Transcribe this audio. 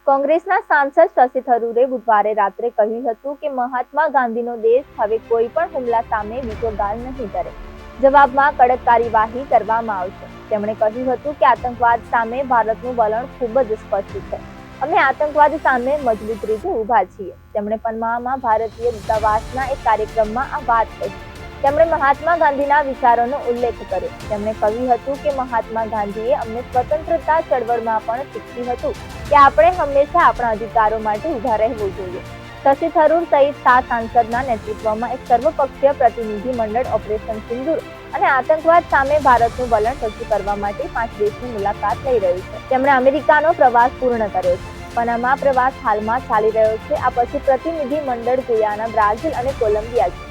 કોંગ્રેસના સાંસદ શશી થરૂરે બુધવારે રાત્રે કહ્યું હતું કે મહાત્મા ગાંધીનો દેશ હવે કોઈ પણ હુમલા સામે બીજો ગાલ નહીં કરે. જવાબમાં કડક કાર્યવાહી કરવામાં આવશે. તેમણે કહ્યું હતું કે આતંકવાદ સામે ભારતનું વલણ ખૂબ જ સ્પષ્ટ છે. અમે આતંકવાદ સામે મજબૂત રીતે ઊભા છીએ. તેમણે પનામામાં ભારતીય દૂતાવાસના એક કાર્યક્રમમાં આ વાત કહી. તેમણે મહાત્મા ગાંધીના વિચારોનો ઉલ્લેખ કર્યો. તેમણે કહ્યું હતું કે મહાત્મા ગાંધીએ અમને સ્વતંત્રતા ચળવળમાં પણ શીખવ્યું હતું કે આપણે હંમેશા આપણા અધિકારો માટે ઊભા રહેવું જોઈએ. શશી થરૂર સહિત 7 સાંસદના નેતૃત્વમાં એક સર્વપક્ષીય પ્રતિનિધિ મંડળ ઓપરેશન સિંદૂર અને આતંકવાદ સામે ભારતનું વલણ રજૂ કરવા માટે 5 દેશની મુલાકાત લઈ રહ્યું છે. તેમણે અમેરિકાનો પ્રવાસ પૂર્ણ કર્યો છે. પનામા પ્રવાસ હાલમાં ચાલી રહ્યો છે. આ પછી પ્રતિનિધિ મંડળ ગુયાના, બ્રાઝિલ અને કોલંબિયા છે.